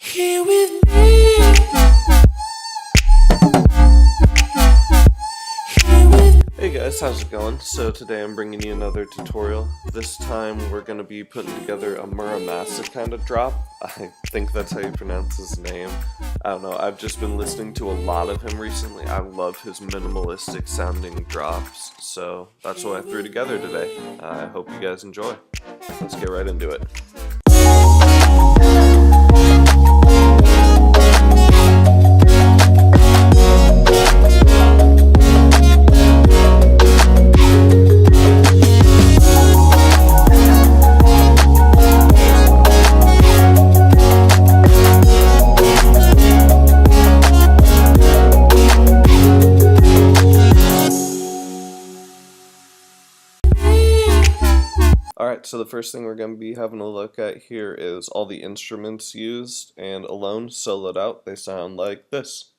Here with me. Hey guys, how's it going? So today I'm bringing you another tutorial. This time we're going to be putting together a Mura Masa kind of drop. I think that's how you pronounce his name. I don't know, I've just been listening to a lot of him recently. I love his minimalistic sounding drops, so that's what I threw together today. I hope you guys enjoy. Let's get right into it. Alright, so the first thing we're going to be having a look at here is all the instruments used, and alone, soloed out, they sound like this.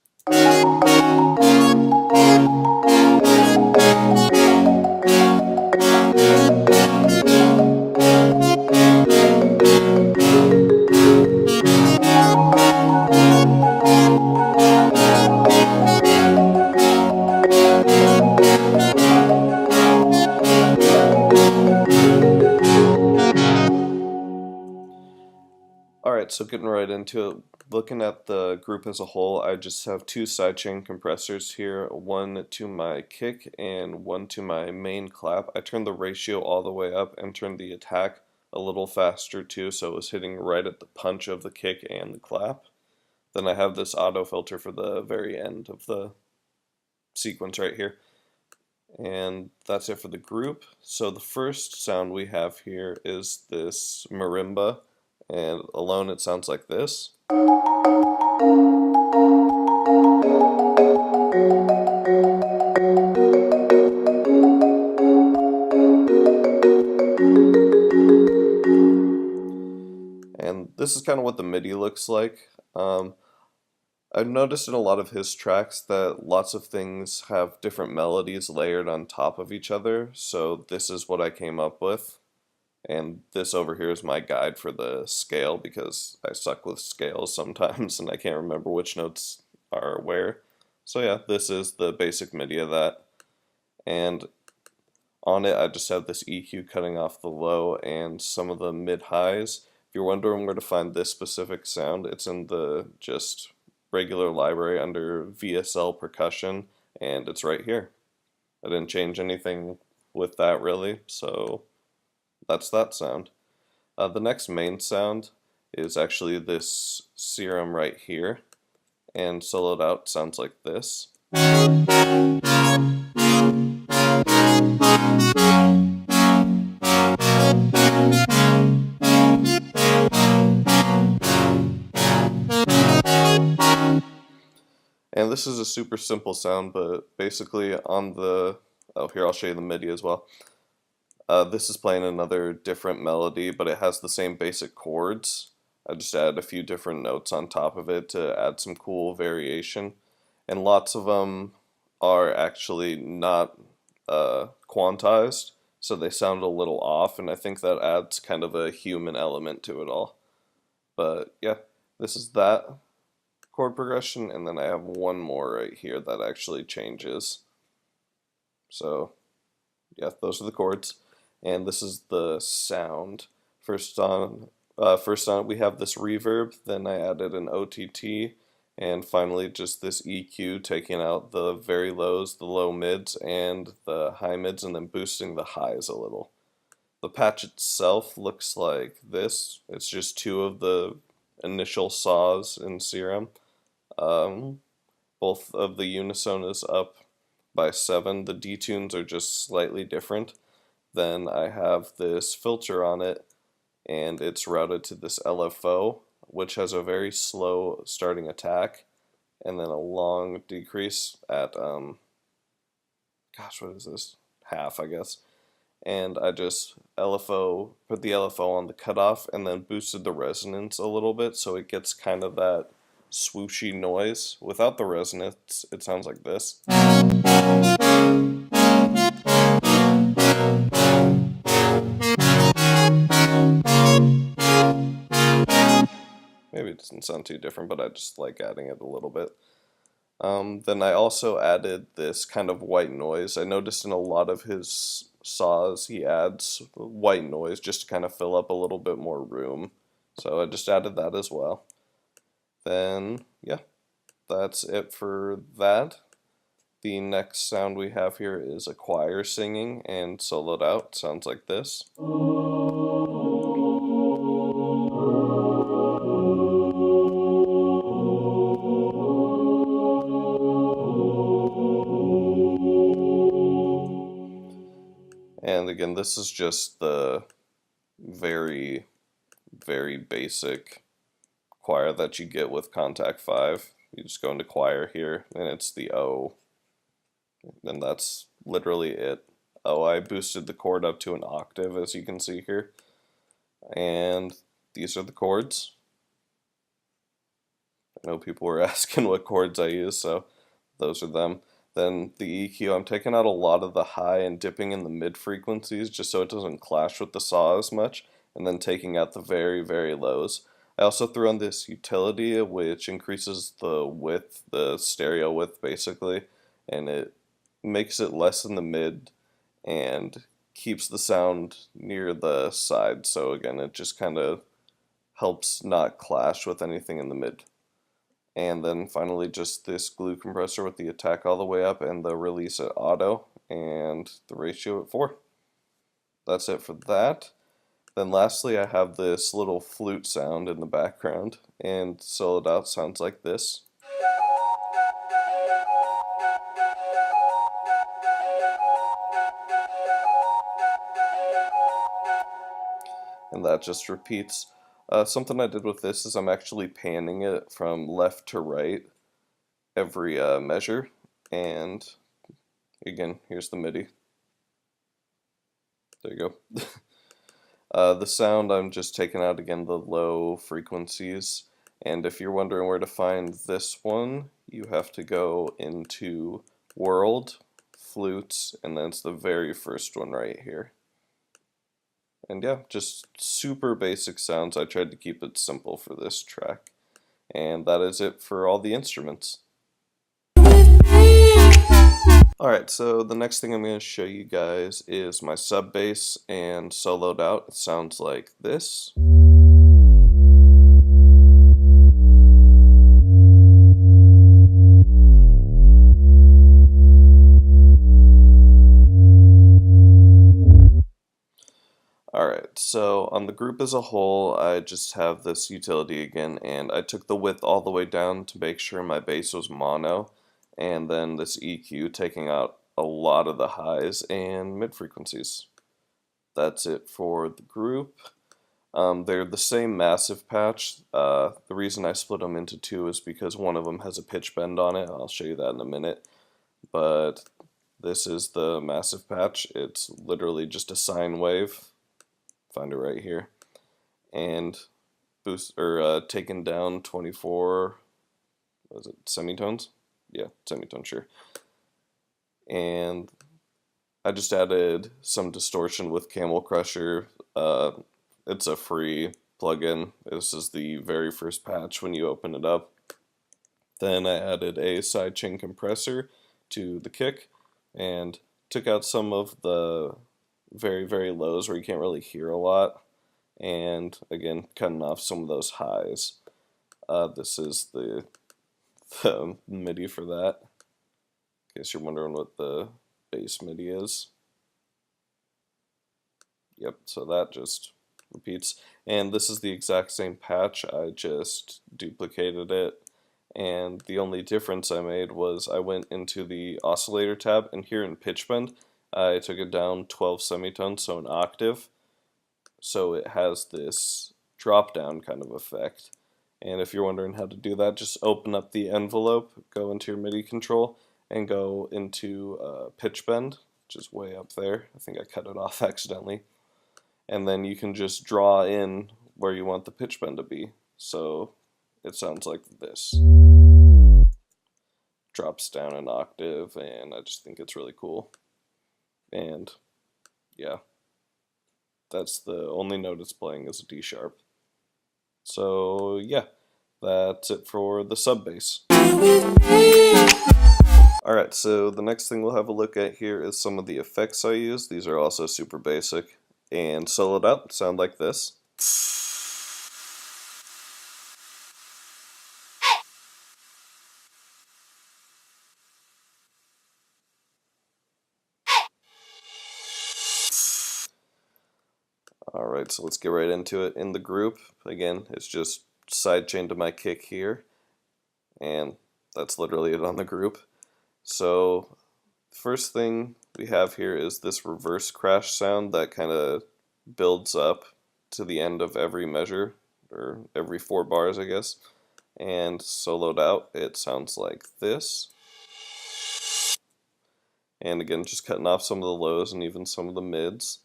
Alright, so getting right into it, looking at the group as a whole, I just have two sidechain compressors here, one to my kick and one to my main clap. I turned the ratio all the way up and turned the attack a little faster too, so it was hitting right at the punch of the kick and the clap. Then I have this auto filter for the very end of the sequence right here. And that's it for the group. So the first sound we have here is this marimba. And alone it sounds like this. And this is kind of what the MIDI looks like. I've noticed in a lot of his tracks that lots of things have different melodies layered on top of each other, so this is what I came up with. And this over here is my guide for the scale, because I suck with scales sometimes and I can't remember which notes are where. So yeah, this is the basic MIDI of that. And on it I just have this EQ cutting off the low and some of the mid-highs. If you're wondering where to find this specific sound, it's in the just regular library under VSL percussion, and it's right here. I didn't change anything with that really, so that's that sound. The next main sound is actually this serum right here, and soloed out sounds like this. And this is a super simple sound, but basically on the, oh here I'll show you the MIDI as well. This is playing another different melody, but it has the same basic chords. I just added a few different notes on top of it to add some cool variation. And lots of them are actually not quantized, so they sound a little off, and I think that adds kind of a human element to it all. But yeah, this is that chord progression, and then I have one more right here that actually changes. So yeah, those are the chords. And this is the sound. First on we have this reverb, then I added an OTT, and finally just this EQ, taking out the very lows, the low mids, and the high mids, and then boosting the highs a little. The patch itself looks like this. It's just two of the initial saws in Serum. Both of the unison is up by 7. The detunes are just slightly different. Then I have this filter on it, and it's routed to this LFO, which has a very slow starting attack, and then a long decrease at, gosh, what is this? Half, I guess. And I just put the LFO on the cutoff, and then boosted the resonance a little bit, so it gets kind of that swooshy noise. Without the resonance, it sounds like this. doesn't sound too different, but I just like adding it a little bit. Then I also added this kind of white noise. I noticed in a lot of his saws he adds white noise just to kind of fill up a little bit more room. So I just added that as well. Then, yeah, that's it for that. The next sound we have here is a choir singing and soloed out. Sounds like this. And again, this is just the very, very basic choir that you get with Contact 5. You just go into choir here, and it's the O. And that's literally it. Oh, I boosted the chord up to an octave, as you can see here. And these are the chords. I know people were asking what chords I use, so those are them. Then the EQ, I'm taking out a lot of the high and dipping in the mid frequencies just so it doesn't clash with the saw as much, and then taking out the very, very lows. I also threw on this utility which increases the width, the stereo width basically, and it makes it less in the mid and keeps the sound near the side. So again, it just kind of helps not clash with anything in the mid. And then finally just this glue compressor with the attack all the way up and the release at auto and the ratio at 4. That's it for that. Then lastly I have this little flute sound in the background, and soloed out sounds like this. And that just repeats. Something I did with this is I'm actually panning it from left to right every measure, and again, here's the MIDI. There you go. The sound, I'm just taking out again the low frequencies, and if you're wondering where to find this one, you have to go into World, Flutes, and then it's the very first one right here. And yeah, just super basic sounds. I tried to keep it simple for this track. And that is it for all the instruments. Alright, so the next thing I'm going to show you guys is my sub bass and soloed out. It sounds like this. Alright, so on the group as a whole, I just have this utility again, and I took the width all the way down to make sure my bass was mono, and then this EQ taking out a lot of the highs and mid frequencies. That's it for the group. They're the same massive patch. The reason I split them into two is because one of them has a pitch bend on it. I'll show you that in a minute. But this is the massive patch. It's literally just a sine wave. Find it right here, and boost or taken down 24. Was it semitones? Yeah, semitone, sure. And I just added some distortion with Camel Crusher. It's a free plugin. This is the very first patch when you open it up. Then I added a sidechain compressor to the kick and took out some of the very, very lows where you can't really hear a lot, and again cutting off some of those highs. This is the MIDI for that, in case you're wondering what the bass MIDI is. Yep, so that just repeats, and this is the exact same patch. I just duplicated it, and the only difference I made was I went into the oscillator tab, and here in pitch bend I took it down 12 semitones, so an octave, so it has this drop down kind of effect. And if you're wondering how to do that, just open up the envelope, go into your MIDI control, and go into pitch bend, which is way up there. I think I cut it off accidentally. And then you can just draw in where you want the pitch bend to be. So it sounds like this. Drops down an octave, and I just think it's really cool. And yeah, that's the only note it's playing is a D sharp. So yeah, that's it for the sub bass. Alright, so the next thing we'll have a look at here is some of the effects I use. These are also super basic. And soloed out, sound like this. Alright, so let's get right into it. In the group, again, it's just sidechain to my kick here. And that's literally it on the group. So, first thing we have here is this reverse crash sound that kind of builds up to the end of every measure, or every 4 bars, I guess. And soloed out, it sounds like this. And again, just cutting off some of the lows and even some of the mids.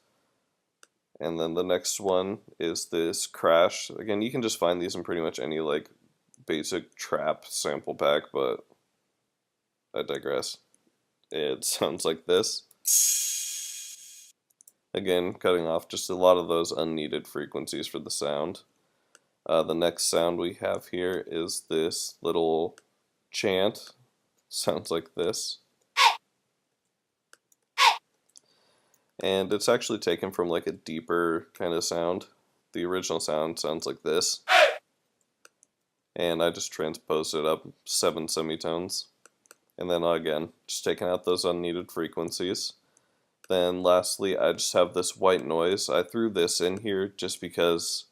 And then the next one is this crash. Again, you can just find these in pretty much any like basic trap sample pack, but I digress. It sounds like this. Again, cutting off just a lot of those unneeded frequencies for the sound. The next sound we have here is this little chant. Sounds like this. And it's actually taken from like a deeper kind of sound. The original sound sounds like this. And I just transposed it up 7 semitones. And then again, just taking out those unneeded frequencies. Then lastly, I just have this white noise. I threw this in here just because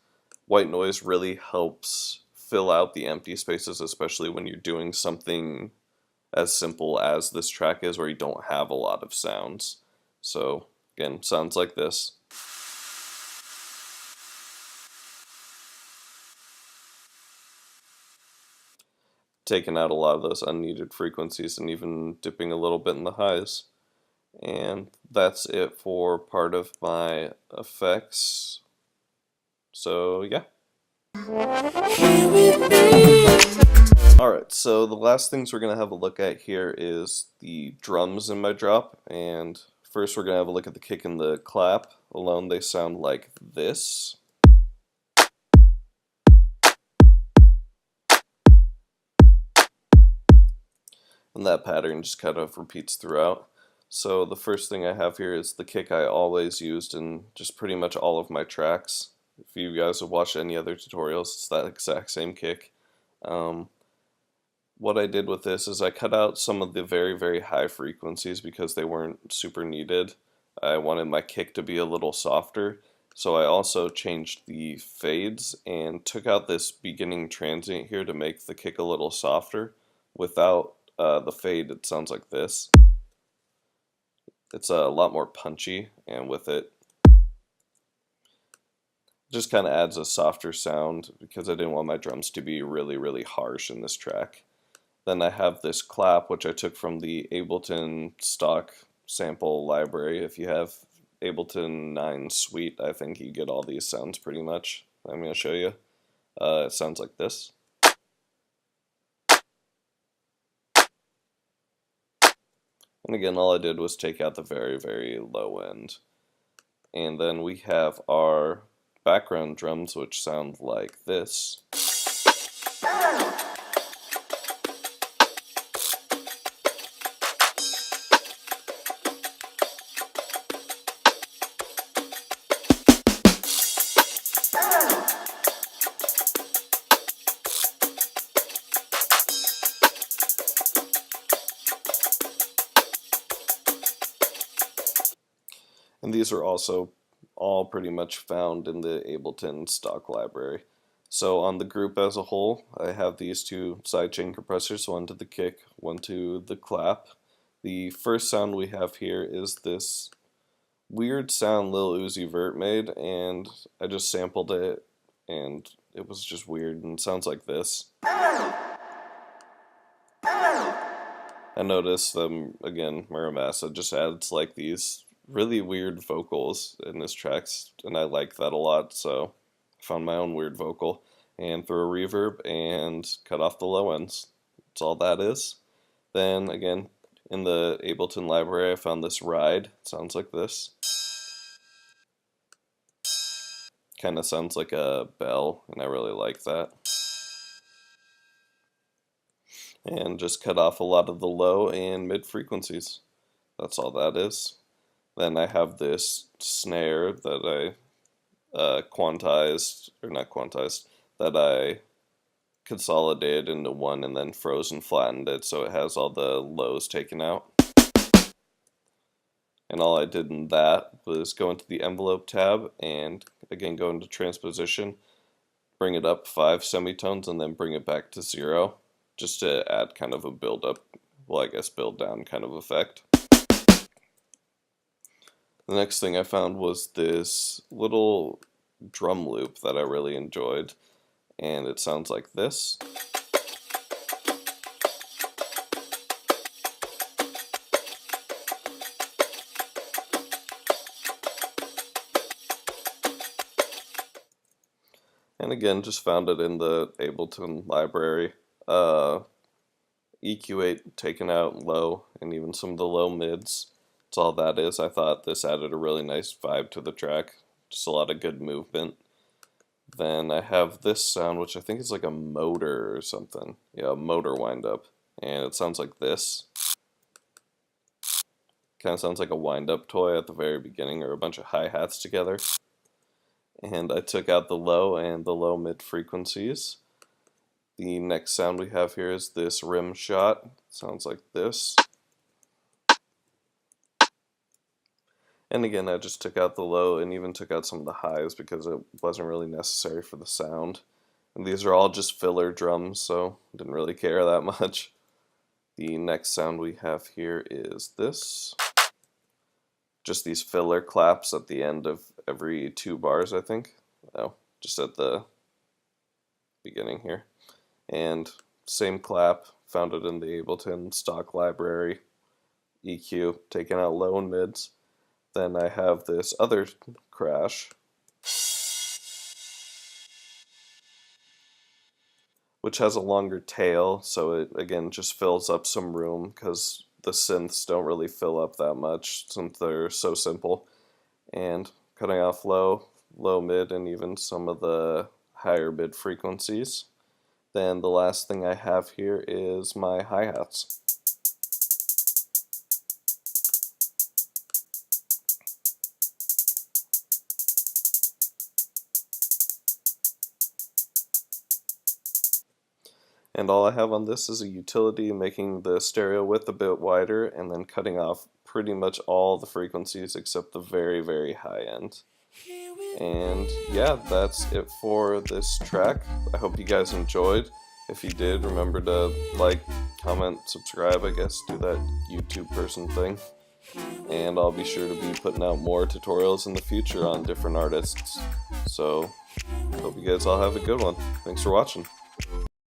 white noise really helps fill out the empty spaces, especially when you're doing something as simple as this track is where you don't have a lot of sounds. So again, sounds like this. Taking out a lot of those unneeded frequencies and even dipping a little bit in the highs. And that's it for part of my effects. So yeah. Alright, so the last things we're going to have a look at here is the drums in my drop. And first we're going to have a look at the kick and the clap. Alone they sound like this. And that pattern just kind of repeats throughout. So the first thing I have here is the kick I always used in just pretty much all of my tracks. If you guys have watched any other tutorials, it's that exact same kick. What I did with this is I cut out some of the very, very high frequencies because they weren't super needed. I wanted my kick to be a little softer, so I also changed the fades and took out this beginning transient here to make the kick a little softer. Without the fade, it sounds like this. It's a lot more punchy, and with it, just kind of adds a softer sound because I didn't want my drums to be really, really harsh in this track. Then I have this clap, which I took from the Ableton stock sample library. If you have Ableton 9 Suite, I think you get all these sounds pretty much. I'm going to show you. It sounds like this. And again, all I did was take out the very, very low end. And then we have our background drums, which sound like this. And these are also all pretty much found in the Ableton stock library. So on the group as a whole, I have these two sidechain compressors, one to the kick, one to the clap. The first sound we have here is this weird sound Lil Uzi Vert made, and I just sampled it, and it was just weird, and it sounds like this. I noticed again, Mura Masa just adds like these really weird vocals in his tracks, and I like that a lot, so I found my own weird vocal and threw a reverb and cut off the low ends. That's all that is. Then again, in the Ableton library, I found this ride. It sounds like this. Kind of sounds like a bell, and I really like that. and just cut off a lot of the low and mid frequencies. That's all that is. Then I have this snare that I quantized, or not quantized, that I consolidated into one and then froze and flattened it so it has all the lows taken out. And all I did in that was go into the envelope tab and again go into transposition, bring it up 5 semitones and then bring it back to 0 just to add kind of a build up, well I guess build down kind of effect. The next thing I found was this little drum loop that I really enjoyed, and it sounds like this. And again, just found it in the Ableton library. EQ8 taken out low, and even some of the low mids. That's all that is. I thought this added a really nice vibe to the track. Just a lot of good movement. Then I have this sound, which I think is like a motor or something. Yeah, a motor wind-up. And it sounds like this. Kind of sounds like a wind-up toy at the very beginning, or a bunch of hi-hats together. And I took out the low and the low mid frequencies. The next sound we have here is this rim shot. Sounds like this. And again, I just took out the low and even took out some of the highs because it wasn't really necessary for the sound. And these are all just filler drums, so I didn't really care that much. The next sound we have here is this. Just these filler claps at the end of every 2 bars, I think. Oh, just at the beginning here. And same clap, found it in the Ableton stock library. EQ, taking out low and mids. Then I have this other crash, which has a longer tail, so it again just fills up some room because the synths don't really fill up that much since they're so simple. And cutting off low, low mid, and even some of the higher mid frequencies. Then the last thing I have here is my hi-hats. And all I have on this is a utility making the stereo width a bit wider and then cutting off pretty much all the frequencies except the very, very high end. And yeah, that's it for this track. I hope you guys enjoyed. If you did, remember to like, comment, subscribe, I guess, do that YouTube person thing. And I'll be sure to be putting out more tutorials in the future on different artists. So, hope you guys all have a good one. Thanks for watching.